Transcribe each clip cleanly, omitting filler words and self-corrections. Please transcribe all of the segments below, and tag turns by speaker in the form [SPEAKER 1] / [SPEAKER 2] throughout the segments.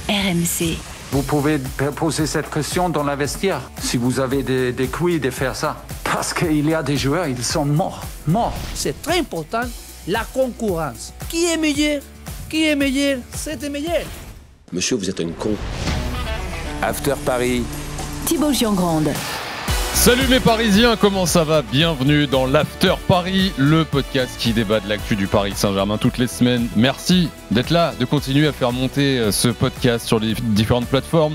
[SPEAKER 1] RMC.
[SPEAKER 2] Vous pouvez poser cette question dans la vestiaire, si vous avez des couilles de faire ça. Parce qu'il y a des joueurs, ils sont morts.
[SPEAKER 3] C'est très important, la concurrence. Qui est meilleur, c'est le meilleur.
[SPEAKER 4] Monsieur, vous êtes un con.
[SPEAKER 5] After Paris.
[SPEAKER 1] Thibaut Giangrande.
[SPEAKER 6] Salut mes Parisiens, comment ça va? Bienvenue dans l'After Paris, le podcast qui débat de l'actu du Paris Saint-Germain toutes les semaines. Merci d'être là, de continuer à faire monter ce podcast sur les différentes plateformes.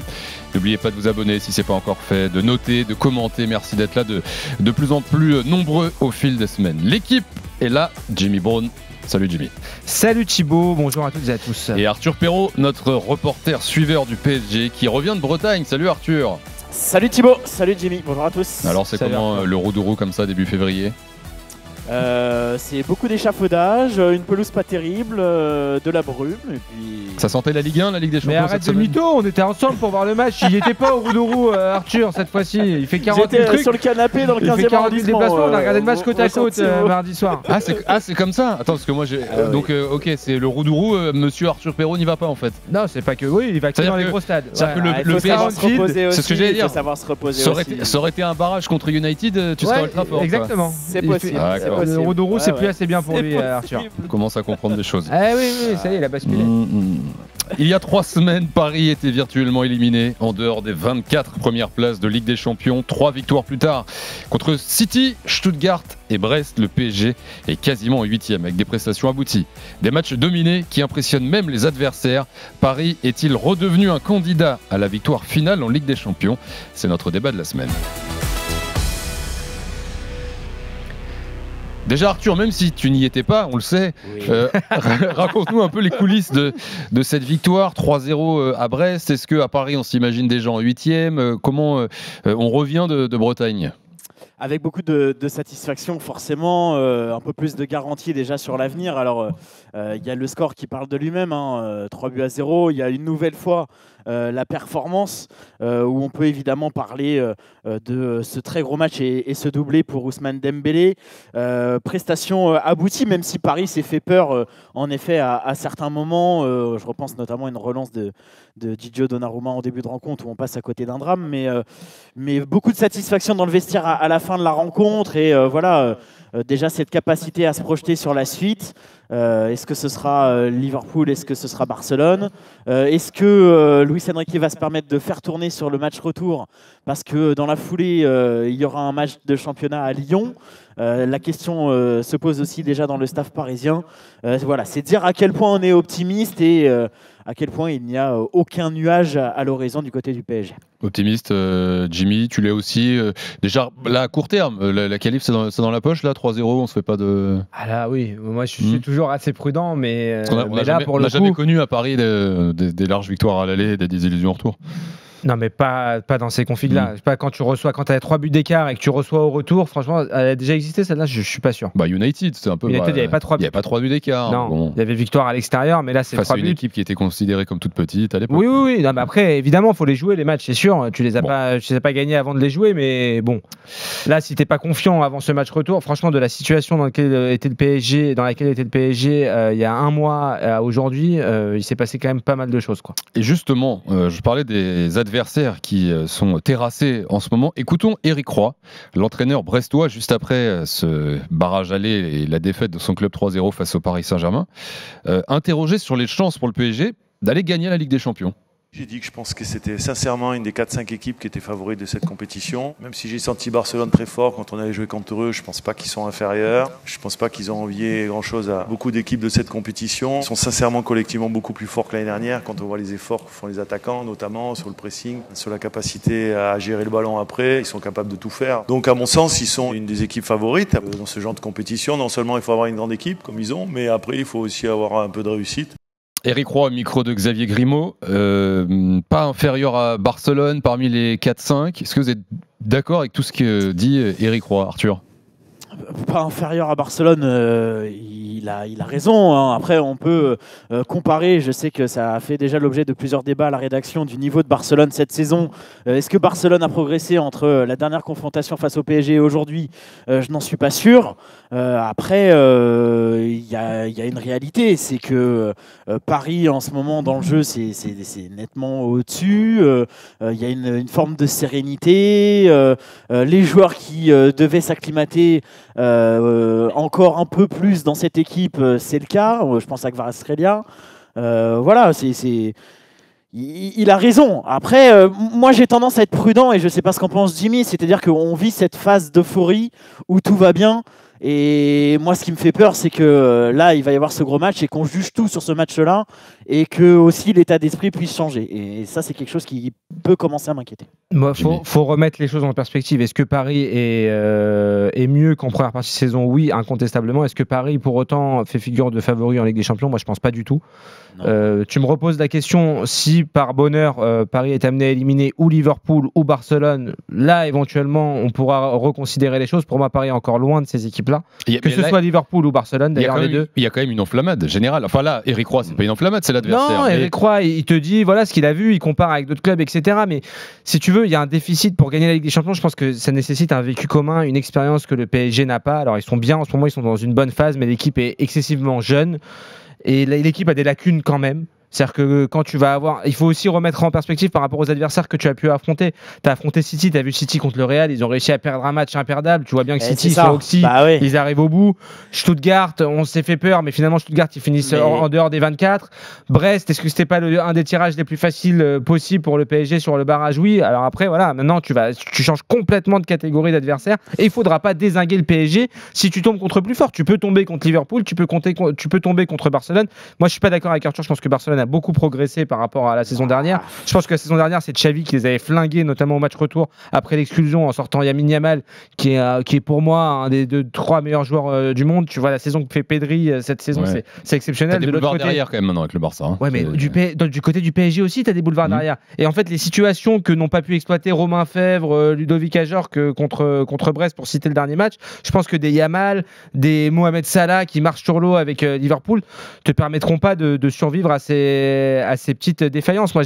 [SPEAKER 6] N'oubliez pas de vous abonner si ce n'est pas encore fait, de noter, de commenter. Merci d'être là de plus en plus nombreux au fil des semaines. L'équipe est là, Jimmy Brown. Salut Jimmy.
[SPEAKER 7] Salut Thibaut, bonjour à toutes et à tous.
[SPEAKER 6] Et Arthur Perrault, notre reporter suiveur du PSG qui revient de Bretagne. Salut Arthur.
[SPEAKER 8] Salut Thibaut, salut Jimmy, bonjour à tous.
[SPEAKER 6] Alors c'est comment le Roudourou comme ça début février?
[SPEAKER 8] C'est beaucoup d'échafaudage, une pelouse pas terrible, de la brume et puis...
[SPEAKER 6] Ça sentait la Ligue 1, la Ligue des Champions?
[SPEAKER 7] Mais arrête de mytho, on était ensemble pour voir le match. Il n'y était pas au Roudourou, Arthur, cette fois-ci. Il fait 40 000 trucs.
[SPEAKER 8] Sur le canapé dans le 15e arrondissement.
[SPEAKER 7] Il fait 40 000 déplacements, on a regardé le match côte à côte mardi soir.
[SPEAKER 6] C'est comme ça. Attends, parce que moi j'ai... Donc ok, c'est le Roudourou, monsieur Arthur Perrault n'y va pas en fait.
[SPEAKER 7] Non, c'est pas que oui, il va que dans les gros stades.
[SPEAKER 6] C'est-à-dire que le
[SPEAKER 8] PSG,
[SPEAKER 6] c'est ce que j'allais dire.
[SPEAKER 8] Il faut savoir se reposer
[SPEAKER 6] ça aurait été un barrage contre United, tu serais ultra fort.
[SPEAKER 7] Exactement.
[SPEAKER 8] C'est possible.
[SPEAKER 7] Le Roudourou, c'est plus assez bien pour lui, Arthur.
[SPEAKER 6] On commence à comprendre des choses.
[SPEAKER 7] Ah oui, ça y est, il a basculé.
[SPEAKER 6] Il y a 3 semaines, Paris était virtuellement éliminé en dehors des 24 premières places de Ligue des Champions. 3 victoires plus tard contre City, Stuttgart et Brest, le PSG est quasiment 8e avec des prestations abouties. Des matchs dominés qui impressionnent même les adversaires. Paris est-il redevenu un candidat à la victoire finale en Ligue des Champions? C'est notre débat de la semaine. Déjà Arthur, même si tu n'y étais pas, on le sait, oui. Raconte-nous un peu les coulisses de cette victoire 3-0 à Brest. Est-ce qu'à Paris on s'imagine déjà en 8e? Comment on revient de Bretagne?
[SPEAKER 8] Avec beaucoup de satisfaction, forcément, un peu plus de garantie déjà sur l'avenir. Alors, il y a le score qui parle de lui-même, 3-0. Il y a une nouvelle fois la performance, où on peut évidemment parler de ce très gros match et ce doublé pour Ousmane Dembélé. Prestation aboutie, même si Paris s'est fait peur, en effet, à certains moments. Je repense notamment à une relance de Gigio Donnarumma en début de rencontre, où on passe à côté d'un drame. Mais beaucoup de satisfaction dans le vestiaire à la fin de la rencontre. Et déjà cette capacité à se projeter sur la suite. Est-ce que ce sera Liverpool? Est-ce que ce sera Barcelone? Est-ce que Luis Enrique va se permettre de faire tourner sur le match retour? Parce que dans la foulée, il y aura un match de championnat à Lyon. La question se pose aussi déjà dans le staff parisien. C'est dire à quel point on est optimiste et à quel point il n'y a aucun nuage à l'horizon du côté du PSG.
[SPEAKER 6] Optimiste, Jimmy, tu l'es aussi. Déjà, là, à court terme, la qualif, c'est dans la poche, là, 3-0, on se fait pas de...
[SPEAKER 7] Ah là, oui, moi je suis toujours assez prudent, mais
[SPEAKER 6] on n'a jamais connu à Paris des larges victoires à l'aller et des désillusions au retour.
[SPEAKER 7] Non, mais pas dans ces configs-là. Pas quand tu as 3 buts d'écart et que tu reçois au retour. Franchement, elle a déjà existé celle-là, je suis pas sûr.
[SPEAKER 6] United, c'était un peu.
[SPEAKER 7] United, il n'y avait pas 3 buts.
[SPEAKER 6] Il n'y avait pas 3 buts d'écart.
[SPEAKER 7] Non,
[SPEAKER 6] bon.
[SPEAKER 7] Il y avait victoire à l'extérieur, mais là, c'est 3 buts.
[SPEAKER 6] Une équipe qui était considérée comme toute petite à l'époque.
[SPEAKER 7] Oui. Non, mais après, évidemment, il faut les jouer, les matchs, c'est sûr. Tu les as pas gagnés avant de les jouer, mais bon. Là, si t'es pas confiant avant ce match retour, franchement, de la situation dans laquelle était le PSG, il y a un mois à aujourd'hui, il s'est passé quand même pas mal de choses, quoi.
[SPEAKER 6] Et justement, je parlais des adversaires qui sont terrassés en ce moment. Écoutons Éric Roy, l'entraîneur brestois, juste après ce barrage aller et la défaite de son club 3-0 face au Paris Saint-Germain, interrogé sur les chances pour le PSG d'aller gagner la Ligue des Champions.
[SPEAKER 9] J'ai dit que je pense que c'était sincèrement une des 4-5 équipes qui étaient favorites de cette compétition. Même si j'ai senti Barcelone très fort quand on allait jouer contre eux, je pense pas qu'ils sont inférieurs. Je pense pas qu'ils ont envié grand-chose à beaucoup d'équipes de cette compétition. Ils sont sincèrement collectivement beaucoup plus forts que l'année dernière quand on voit les efforts que font les attaquants, notamment sur le pressing, sur la capacité à gérer le ballon après. Ils sont capables de tout faire. Donc à mon sens, ils sont une des équipes favorites dans ce genre de compétition. Non seulement il faut avoir une grande équipe comme ils ont, mais après il faut aussi avoir un peu de réussite.
[SPEAKER 6] Éric Roy, micro de Xavier Grimaud, pas inférieur à Barcelone parmi les 4-5. Est-ce que vous êtes d'accord avec tout ce que dit Éric Roy, Arthur?
[SPEAKER 8] Pas inférieur à Barcelone, il a raison. Hein. Après, on peut comparer. Je sais que ça a fait déjà l'objet de plusieurs débats à la rédaction du niveau de Barcelone cette saison. Est-ce que Barcelone a progressé entre la dernière confrontation face au PSG et aujourd'hui? Je n'en suis pas sûr. Après, il y a une réalité, c'est que Paris en ce moment dans le jeu, c'est nettement au-dessus. Il y a une forme de sérénité. Les joueurs qui devaient s'acclimater encore un peu plus dans cette équipe, c'est le cas. Je pense à Kvaratskhelia. Voilà, il a raison. Après, moi j'ai tendance à être prudent et je ne sais pas ce qu'en pense Jimmy, c'est-à-dire qu'on vit cette phase d'euphorie où tout va bien. Et moi, ce qui me fait peur, c'est que là, il va y avoir ce gros match et qu'on juge tout sur ce match-là et que aussi l'état d'esprit puisse changer. Et ça, c'est quelque chose qui peut commencer à m'inquiéter.
[SPEAKER 7] Moi, faut remettre les choses en perspective. Est-ce que Paris est mieux qu'en première partie de saison? Oui, incontestablement. Est-ce que Paris, pour autant, fait figure de favori en Ligue des Champions? Moi, je pense pas du tout. Tu me reposes la question, si par bonheur Paris est amené à éliminer ou Liverpool ou Barcelone, là éventuellement on pourra reconsidérer les choses. Pour moi, Paris est encore loin de ces équipes-là, que ce soit Liverpool ou Barcelone, d'ailleurs les deux.
[SPEAKER 6] Il y a quand même une enflammade générale. Enfin là, Eric Roy, c'est pas une enflammade, c'est l'adversaire.
[SPEAKER 7] Non, Eric Roy, il te dit voilà ce qu'il a vu, il compare avec d'autres clubs, etc. Mais si tu veux, il y a un déficit pour gagner la Ligue des Champions. Je pense que ça nécessite un vécu commun, une expérience que le PSG n'a pas. Alors ils sont bien en ce moment, ils sont dans une bonne phase, mais l'équipe est excessivement jeune. Et l'équipe a des lacunes quand même. C'est-à-dire que quand tu vas avoir... Il faut aussi remettre en perspective par rapport aux adversaires que tu as pu affronter. Tu as affronté City, tu as vu City contre le Real, ils ont réussi à perdre un match imperdable. Tu vois bien que City, sur Oxy, ils arrivent au bout. Stuttgart, on s'est fait peur, mais finalement Stuttgart, ils finissent en dehors des 24. Brest, est-ce que c'était pas un des tirages les plus faciles possibles pour le PSG sur le barrage? Oui. Alors après, voilà, maintenant tu changes complètement de catégorie d'adversaire et il faudra pas dézinguer le PSG si tu tombes contre plus fort. Tu peux tomber contre Liverpool, tu peux tomber contre Barcelone. Moi, je suis pas d'accord avec Arthur, je pense que Barcelone a beaucoup progressé par rapport à la saison dernière. Je pense que la saison dernière, c'est Xavi qui les avait flingués, notamment au match retour après l'exclusion en sortant Lamine Yamal, qui est pour moi un des 2-3 meilleurs joueurs du monde. Tu vois la saison que fait Pedri cette saison, c'est exceptionnel.
[SPEAKER 6] T'as des boulevards derrière quand même maintenant avec le Barça. Hein.
[SPEAKER 7] Ouais, mais du côté du PSG aussi, t'as des boulevards derrière. Et en fait, les situations que n'ont pas pu exploiter Romain Fèvre, Ludovic Ajorc contre Brest pour citer le dernier match, je pense que des Yamal, des Mohamed Salah qui marchent sur l'eau avec Liverpool te permettront pas de survivre à ces petites défaillances. Moi,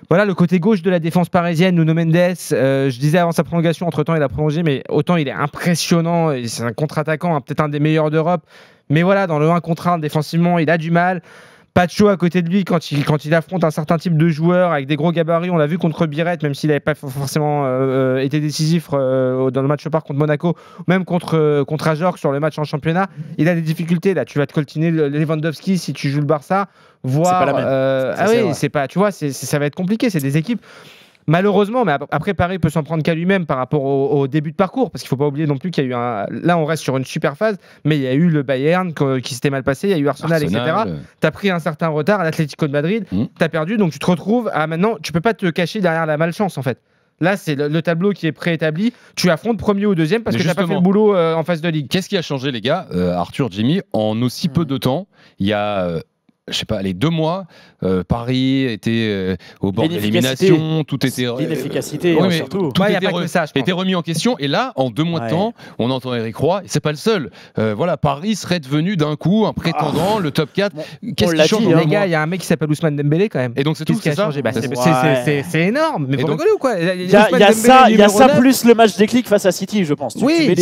[SPEAKER 7] voilà le côté gauche de la défense parisienne, Nuno Mendes. Je disais avant sa prolongation, entre temps il a prolongé, mais autant il est impressionnant. C'est un contre-attaquant, peut-être un des meilleurs d'Europe. Mais voilà, dans le 1 contre 1 défensivement, il a du mal. Pacho à côté de lui quand il affronte un certain type de joueur avec des gros gabarits. On l'a vu contre Biret, même s'il n'avait pas forcément été décisif dans le match au parc contre Monaco, même contre Ajorc sur le match en championnat. Il a des difficultés là. Tu vas te coltiner Lewandowski si tu joues le Barça, voire
[SPEAKER 8] c'est pas la même.
[SPEAKER 7] C'est pas, tu vois, ça va être compliqué. C'est des équipes. Malheureusement, mais après Paris peut s'en prendre qu'à lui-même par rapport au début de parcours, parce qu'il ne faut pas oublier non plus qu'il y a eu là on reste sur une super phase, mais il y a eu le Bayern qui s'était mal passé, il y a eu Arsenal. etc. Tu as pris un certain retard à l'Atlético de Madrid, tu as perdu, donc tu te retrouves maintenant, tu peux pas te cacher derrière la malchance en fait. Là, c'est le tableau qui est préétabli. Tu affrontes premier ou deuxième parce que tu n'as pas fait le boulot en phase de ligue.
[SPEAKER 6] Qu'est-ce qui a changé, les gars, Arthur, Jimmy, en aussi peu de temps? Il y a... je sais pas, les 2 mois, Paris était au bord de l'élimination, tout était...
[SPEAKER 8] L'inefficacité, surtout.
[SPEAKER 6] Tout était remis en question, et là, en 2 mois de temps, on entend Eric Roy, et c'est pas le seul. Voilà, Paris serait devenu d'un coup un prétendant, le top 4. Qu'est-ce qui change,
[SPEAKER 7] les gars? Il y a un mec qui s'appelle Ousmane Dembélé quand même.
[SPEAKER 6] Et donc c'est tout ce qui a changé.
[SPEAKER 7] C'est énorme, mais vous rigolez ou quoi?
[SPEAKER 8] Il y a ça plus le match déclic face à City, je pense.
[SPEAKER 7] Oui,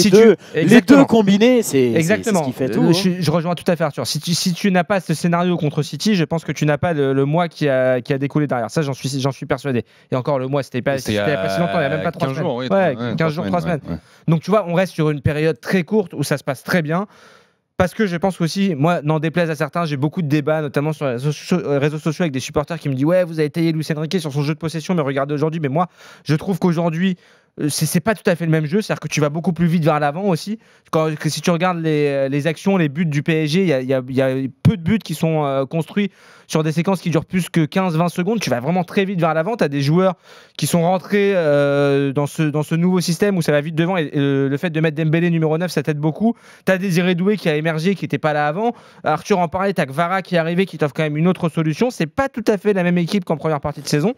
[SPEAKER 8] les deux combinés, c'est ce qui fait tout.
[SPEAKER 7] Je rejoins tout à fait Arthur. Si tu n'as pas ce scénario contre City, je pense que tu n'as pas le mois qui a découlé derrière. Ça, j'en suis persuadé. Et encore, le mois, c'était pas si longtemps, il n'y a même pas 3 semaines. 15 jours, 3 semaines. Donc, tu vois, on reste sur une période très courte où ça se passe très bien. Parce que je pense aussi, moi, n'en déplaise à certains, j'ai beaucoup de débats, notamment sur les réseaux sociaux avec des supporters qui me disent « Ouais, vous avez taillé Luis Enrique sur son jeu de possession, mais regardez aujourd'hui. » Mais moi, je trouve qu'aujourd'hui, c'est pas tout à fait le même jeu, c'est-à-dire que tu vas beaucoup plus vite vers l'avant aussi. Si tu regardes les actions, les buts du PSG, il y a peu de buts qui sont construits sur des séquences qui durent plus que 15-20 secondes. Tu vas vraiment très vite vers l'avant. Tu as des joueurs qui sont rentrés dans ce nouveau système où ça va vite devant, et le fait de mettre Dembélé numéro 9, ça t'aide beaucoup. Tu as Désiré Doué qui a émergé, qui n'était pas là avant. Arthur en parlait, tu as Kvara qui est arrivé, qui t'offre quand même une autre solution. C'est pas tout à fait la même équipe qu'en première partie de saison.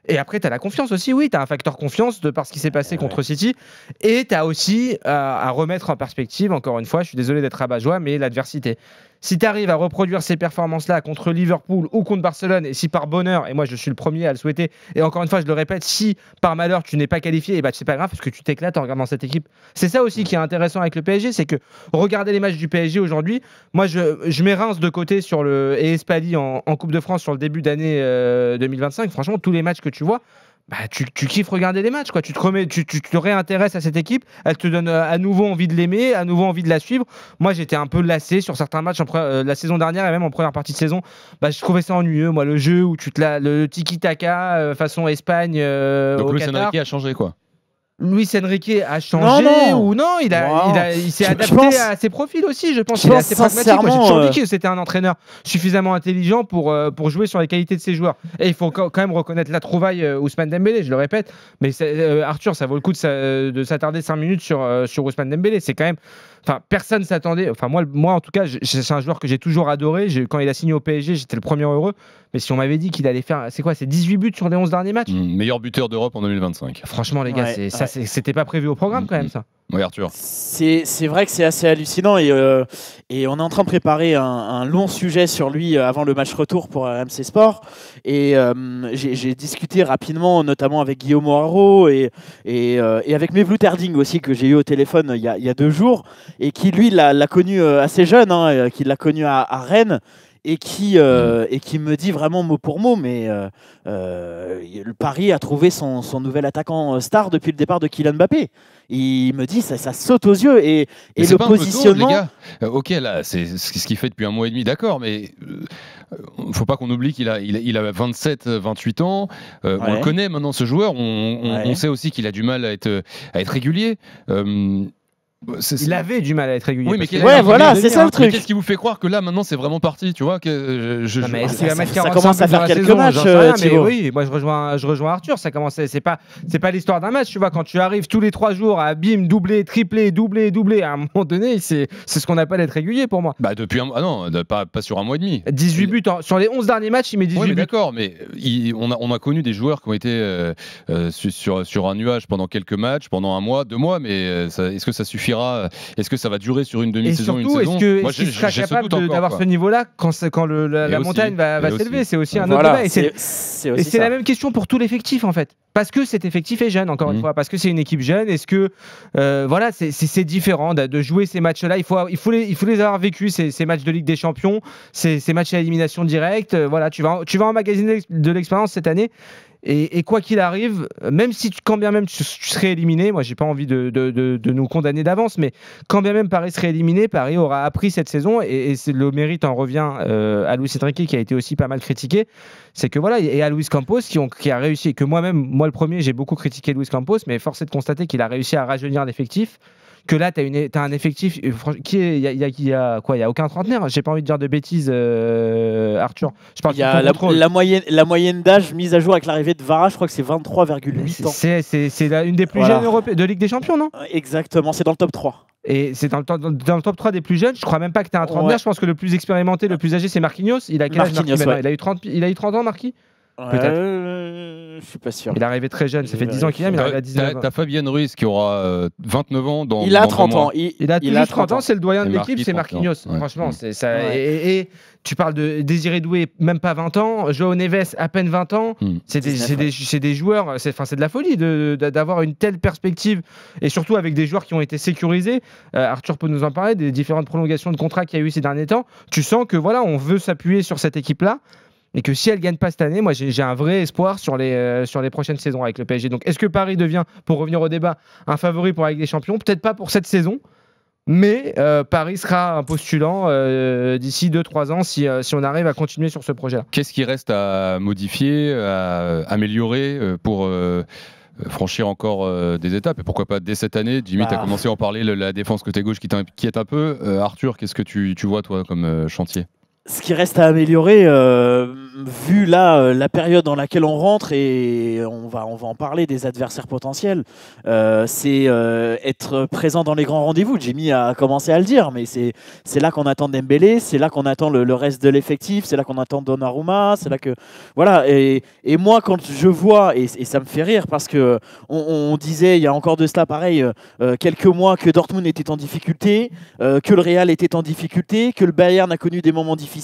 [SPEAKER 7] Et après, tu as la confiance aussi, oui, tu as un facteur confiance de par ce qui s'est passé contre City. Et tu as aussi à remettre en perspective, encore une fois, je suis désolé d'être rabat-joie, mais l'adversité. Si tu arrives à reproduire ces performances-là contre Liverpool ou contre Barcelone, et si par bonheur, et moi je suis le premier à le souhaiter, et encore une fois, je le répète, si par malheur tu n'es pas qualifié, et bah c'est pas grave parce que tu t'éclates en regardant cette équipe. C'est ça aussi qui est intéressant avec le PSG, c'est que regarder les matchs du PSG aujourd'hui, moi je mets Reims de côté sur et Espali en Coupe de France sur le début d'année 2025. Franchement, tous les matchs que tu vois, bah, tu kiffes regarder les matchs, quoi. Tu te réintéresses à cette équipe, elle te donne à nouveau envie de l'aimer, à nouveau envie de la suivre. Moi, j'étais un peu lassé sur certains matchs la saison dernière et même en première partie de saison. Bah, je trouvais ça ennuyeux, moi, le jeu où le tiki-taka façon Espagne.
[SPEAKER 6] Donc
[SPEAKER 7] au
[SPEAKER 6] Luis
[SPEAKER 7] Qatar.
[SPEAKER 6] Enrique a changé, quoi.
[SPEAKER 7] Luis Enrique a changé ou non, il s'est adapté à ses profils aussi, je pense. Il est assez pragmatique. Moi, j'ai toujours dit que c'était un entraîneur suffisamment intelligent pour jouer sur les qualités de ses joueurs. Et il faut quand même reconnaître la trouvaille Ousmane Dembélé, je le répète. Mais Arthur, ça vaut le coup de s'attarder 5 minutes sur Ousmane Dembélé. C'est quand même... Enfin, personne s'attendait. Enfin, moi, en tout cas, c'est un joueur que j'ai toujours adoré. Quand il a signé au PSG, j'étais le premier heureux. Mais si on m'avait dit qu'il allait faire, c'est 18 buts sur les 11 derniers matchs.
[SPEAKER 6] Meilleur buteur d'Europe en 2025.
[SPEAKER 7] Franchement, les gars, c'était pas prévu au programme quand même, ça.
[SPEAKER 6] Oui, Arthur.
[SPEAKER 8] C'est vrai que c'est assez hallucinant et on est en train de préparer un long sujet sur lui avant le match retour pour RMC Sport. Et j'ai discuté rapidement, notamment avec Guillaume O'Haraud et avec Mevlou Terding aussi, que j'ai eu au téléphone il y a 2 jours, et qui, lui, l'a connu assez jeune, qui l'a connu à Rennes. Et qui me dit vraiment mot pour mot, mais le Paris a trouvé son nouvel attaquant star depuis le départ de Kylian Mbappé. Il me dit ça saute aux yeux et le positionnement.
[SPEAKER 6] Tôt, les gars. Ok, là, c'est ce qu'il fait depuis 1 mois et demi, d'accord, mais faut pas qu'on oublie qu'il a 27-28 ans. On le connaît maintenant, ce joueur. On sait aussi qu'il a du mal à être régulier.
[SPEAKER 7] Il avait du mal à être régulier.
[SPEAKER 6] Oui, mais
[SPEAKER 8] voilà, c'est ça le truc.
[SPEAKER 6] Mais qu'est-ce qui vous fait croire que là, maintenant, c'est vraiment parti, tu vois
[SPEAKER 8] ça commence à faire quelques matchs.
[SPEAKER 7] Mais oui, moi je rejoins Arthur. Ça commence. C'est pas l'histoire d'un match, tu vois. Quand tu arrives tous les 3 jours à bim, doublé, triplé, doublé, à un moment donné, c'est ce qu'on appelle être régulier pour moi.
[SPEAKER 6] Bah depuis pas sur 1 mois et demi.
[SPEAKER 7] 18 buts sur les 11 derniers matchs, il met 18 buts.
[SPEAKER 6] D'accord, mais on a connu des joueurs qui ont été sur un nuage pendant quelques matchs, pendant 1 mois, 2 mois, mais est-ce que ça suffit? Est-ce que ça va durer sur une demi-saison, une saison?
[SPEAKER 7] Est-ce qu'il sera capable d'avoir ce niveau-là quand la montagne va s'élever? C'est aussi un autre débat. Et c'est la même question pour tout l'effectif, en fait. Parce que cet effectif est jeune, encore une fois. Parce que c'est une équipe jeune. Est-ce que c'est différent de jouer ces matchs-là? Il faut les avoir vécus, ces matchs de Ligue des Champions, ces matchs à élimination directe. Voilà, tu vas emmagasiner de l'expérience cette année. Et quoi qu'il arrive, même si quand bien même tu serais éliminé, moi j'ai pas envie de nous condamner d'avance, mais quand bien même Paris serait éliminé, Paris aura appris cette saison et le mérite en revient à Luis Enrique, qui a été aussi pas mal critiqué. C'est que voilà, et à Luis Campos qui a réussi, et que moi le premier, j'ai beaucoup critiqué Luis Campos, mais force est de constater qu'il a réussi à rajeunir l'effectif. Que là, tu as un effectif il y a aucun trentenaire. J'ai pas envie de dire de bêtises, Arthur.
[SPEAKER 8] Il y a la moyenne d'âge mise à jour avec l'arrivée de Vara, je crois que c'est 23,8 ans.
[SPEAKER 7] C'est une des plus jeunes de Ligue des Champions, non?
[SPEAKER 8] Exactement, c'est dans le top 3.
[SPEAKER 7] Et c'est dans le top 3 des plus jeunes. Je crois même pas que tu as un trentenaire. Je pense que le plus expérimenté, le plus âgé, c'est Marquinhos. Il a quel âge, Marquinhos, il a eu 30 ans, Marquis? Peut-être.
[SPEAKER 8] Je suis pas sûr.
[SPEAKER 7] Il est arrivé très jeune, ça fait 10 ans qu'il est, mais il arrive à 19 ans.
[SPEAKER 6] T'as Fabien Ruiz qui aura 29 ans dans.
[SPEAKER 8] Il a 30 ans.
[SPEAKER 7] Il a 30 ans, c'est le doyen de l'équipe, c'est Marquinhos. Franchement, c'est ça. Et tu parles de Désiré Doué, même pas 20 ans. Joao Neves, à peine 20 ans. C'est des joueurs, c'est de la folie d'avoir une telle perspective. Et surtout avec des joueurs qui ont été sécurisés. Arthur peut nous en parler, des différentes prolongations de contrats qu'il y a eu ces derniers temps. Tu sens que voilà, on veut s'appuyer sur cette équipe-là. Et que si elle ne gagne pas cette année, moi j'ai un vrai espoir sur les prochaines saisons avec le PSG. Donc est-ce que Paris devient, pour revenir au débat, un favori pour la Ligue des Champions? Peut-être pas pour cette saison, mais Paris sera un postulant d'ici 2-3 ans si on arrive à continuer sur ce projet-là.
[SPEAKER 6] Qu'est-ce qui reste à modifier, à améliorer pour franchir encore des étapes? Et pourquoi pas dès cette année? Jimmy, tu as commencé à en parler, la défense côté gauche qui t'inquiète un peu. Arthur, qu'est-ce que tu vois toi comme chantier?
[SPEAKER 8] Ce qui reste à améliorer, vu là la période dans laquelle on rentre, et on va en parler des adversaires potentiels, c'est être présent dans les grands rendez-vous. Jimmy a commencé à le dire, mais c'est là qu'on attend Dembélé, c'est là qu'on attend le reste de l'effectif, c'est là qu'on attend Donnarumma, c'est là que voilà. Et moi, quand je vois, et ça me fait rire parce que on disait il y a encore de cela pareil quelques mois que Dortmund était en difficulté, que le Real était en difficulté, que le Bayern a connu des moments difficiles.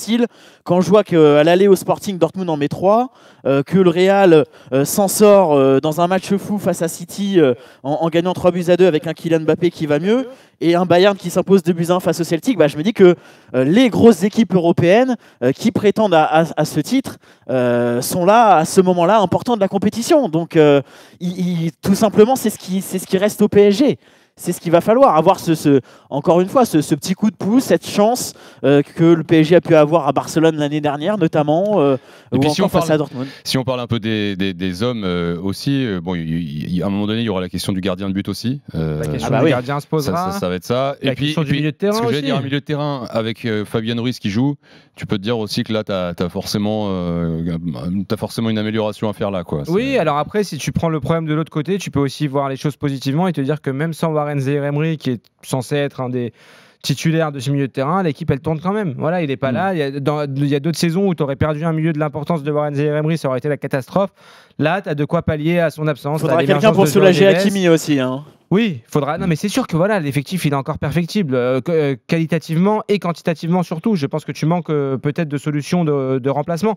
[SPEAKER 8] Quand je vois qu'à l'aller au Sporting, Dortmund en met 3, que le Real s'en sort dans un match fou face à City en gagnant 3-2 avec un Kylian Mbappé qui va mieux, et un Bayern qui s'impose 2-1 face au Celtic, je me dis que les grosses équipes européennes qui prétendent à ce titre sont là, à ce moment-là, importants de la compétition. Donc, tout simplement, c'est ce qui reste au PSG. C'est ce qu'il va falloir, avoir encore une fois ce petit coup de pouce, cette chance que le PSG a pu avoir à Barcelone l'année dernière notamment,
[SPEAKER 6] et puis
[SPEAKER 8] ou encore face à Dortmund.
[SPEAKER 6] Si on parle un peu des hommes aussi, bon, à un moment donné il y aura la question du gardien de but aussi.
[SPEAKER 7] La question du gardien se posera.
[SPEAKER 6] Ça va être ça.
[SPEAKER 7] La question du milieu de terrain
[SPEAKER 6] ce que
[SPEAKER 7] aussi.
[SPEAKER 6] j'allais dire, un milieu de terrain avec Fabien Ruiz qui joue, tu peux te dire aussi que là t'as forcément une amélioration à faire là, quoi.
[SPEAKER 7] Oui, alors après si tu prends le problème de l'autre côté, tu peux aussi voir les choses positivement et te dire que même sans Warren Zaïre-Emery, qui est censé être un des titulaires de ce milieu de terrain, l'équipe elle tourne quand même. Voilà, il n'est pas là. Il y a d'autres saisons où tu aurais perdu un milieu de l'importance de Warren Zaïre-Emery, ça aurait été la catastrophe. Là, tu as de quoi pallier à son absence.
[SPEAKER 8] Il faudra quelqu'un pour soulager Hakimi aussi.
[SPEAKER 7] Oui, faudra. Non, mais c'est sûr que voilà, l'effectif il est encore perfectible, qualitativement et quantitativement surtout. Je pense que tu manques peut-être de solutions de remplacement,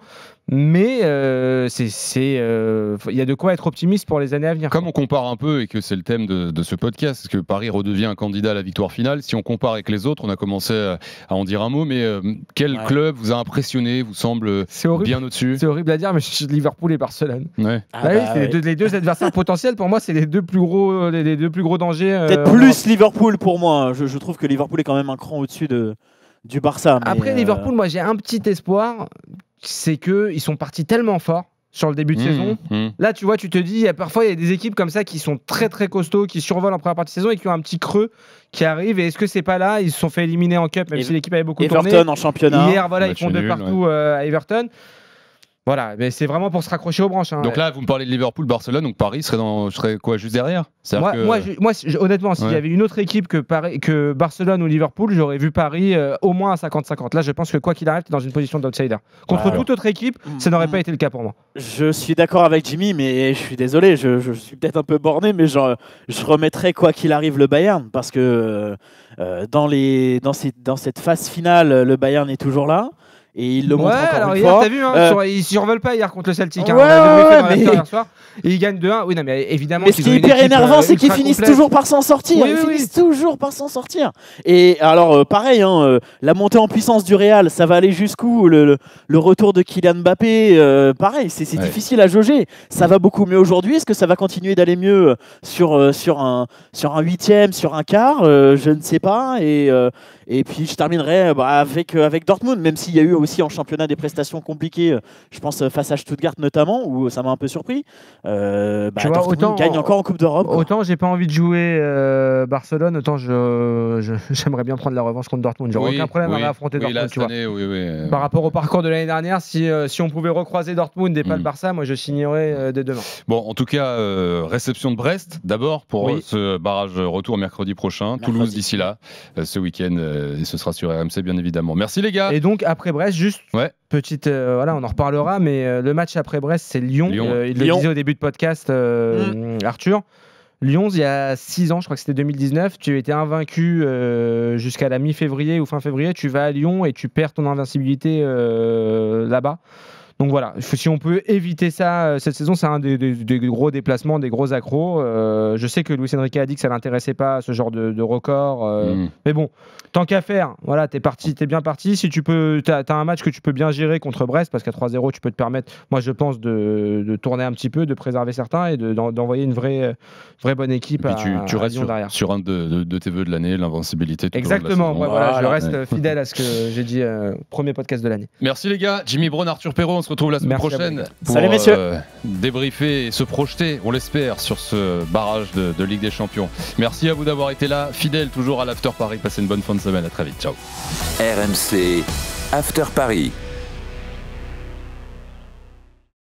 [SPEAKER 7] mais il y a de quoi être optimiste pour les années à venir.
[SPEAKER 6] Comme on compare un peu et que c'est le thème de ce podcast, est-ce que Paris redevient un candidat à la victoire finale? Si on compare avec les autres, on a commencé à en dire un mot, mais quel club vous a impressionné, vous semble bien au-dessus?
[SPEAKER 7] C'est horrible à dire, mais Liverpool et Barcelone.
[SPEAKER 6] Ouais.
[SPEAKER 7] Les deux adversaires potentiels pour moi, c'est les deux plus gros dangers.
[SPEAKER 8] Peut-être plus Liverpool pour moi. Je trouve que Liverpool est quand même un cran au-dessus du Barça. Mais
[SPEAKER 7] après Liverpool, moi j'ai un petit espoir, c'est qu'ils sont partis tellement fort sur le début de saison. Là, tu vois, tu te dis, parfois il y a des équipes comme ça qui sont très très costauds, qui survolent en première partie de saison et qui ont un petit creux qui arrive. Et est-ce que c'est pas là? Ils se sont fait éliminer en Cup, même si l'équipe avait beaucoup tourné.
[SPEAKER 8] Everton en championnat.
[SPEAKER 7] Hier, voilà, ils font de partout à Everton. Voilà, mais c'est vraiment pour se raccrocher aux branches.
[SPEAKER 6] Donc là, vous me parlez de Liverpool, Barcelone, donc Paris serait quoi, juste derrière?
[SPEAKER 7] Moi, honnêtement, s'il y avait une autre équipe que Barcelone ou Liverpool, j'aurais vu Paris au moins à 50-50. Là, je pense que quoi qu'il arrive, tu es dans une position d'outsider. Contre toute autre équipe, ça n'aurait pas été le cas pour moi.
[SPEAKER 8] Je suis d'accord avec Jimmy, mais je suis désolé, je suis peut-être un peu borné, mais je remettrais quoi qu'il arrive le Bayern, parce que dans cette phase finale, le Bayern est toujours là. Et il le montre encore une fois.
[SPEAKER 7] T'as vu, ils survolent pas hier contre le Celtic. Hier soir. Et ils gagnent 2-1. Oui, non, mais évidemment.
[SPEAKER 8] Mais ce qui est hyper énervant, c'est qu'ils finissent toujours par s'en sortir. Ils finissent toujours par s'en sortir. Et alors, pareil, la montée en puissance du Real, ça va aller jusqu'où? Le retour de Kylian Mbappé, pareil, c'est difficile à jauger. Ça va beaucoup mieux aujourd'hui. Est-ce que ça va continuer d'aller mieux sur un huitième, sur un quart? Je ne sais pas. Et puis je terminerai avec Dortmund, même s'il y a eu aussi en championnat des prestations compliquées, je pense face à Stuttgart notamment, où ça m'a un peu surpris. Dortmund gagne encore en Coupe d'Europe.
[SPEAKER 7] Autant j'ai pas envie de jouer Barcelone, autant j'aimerais bien prendre la revanche contre Dortmund. J'aurais aucun problème à affronter Dortmund. Par rapport au parcours de l'année dernière, si on pouvait recroiser Dortmund et pas le Barça, moi je signerais dès demain.
[SPEAKER 6] Bon, en tout cas, réception de Brest d'abord pour ce barrage retour mercredi prochain. Toulouse d'ici là, ce week-end. Et ce sera sur RMC bien évidemment. Merci les gars.
[SPEAKER 7] Et donc après Brest, juste petite, on en reparlera, mais le match après Brest, c'est Lyon. Il le disait au début de podcast, Arthur. Lyon, il y a 6 ans, je crois que c'était 2019, tu étais invaincu jusqu'à la mi-février ou fin février. Tu vas à Lyon et tu perds ton invincibilité là-bas. Donc voilà, si on peut éviter ça cette saison, c'est un des gros déplacements, des gros accros. Je sais que Luis Enrique a dit que ça l'intéressait pas, ce genre de record. Mais bon, tant qu'à faire, voilà, t'es bien parti. Si tu peux, t'as un match que tu peux bien gérer contre Brest, parce qu'à 3-0, tu peux te permettre, moi je pense, de tourner un petit peu, de préserver certains et d'envoyer une vraie bonne équipe. Et puis
[SPEAKER 6] tu restes sur un de tes vœux de l'année, l'invincibilité.
[SPEAKER 7] Exactement, voilà, je reste fidèle à ce que j'ai dit, premier podcast de l'année.
[SPEAKER 6] Merci les gars, Jimmy Braun, Arthur Perrault, on se retrouve la semaine prochaine pour débriefer et se projeter, on l'espère, sur ce barrage de Ligue des Champions. Merci à vous d'avoir été là, fidèles toujours à l'After Paris. Passez une bonne fin de semaine, à très vite, ciao.
[SPEAKER 5] RMC After Paris.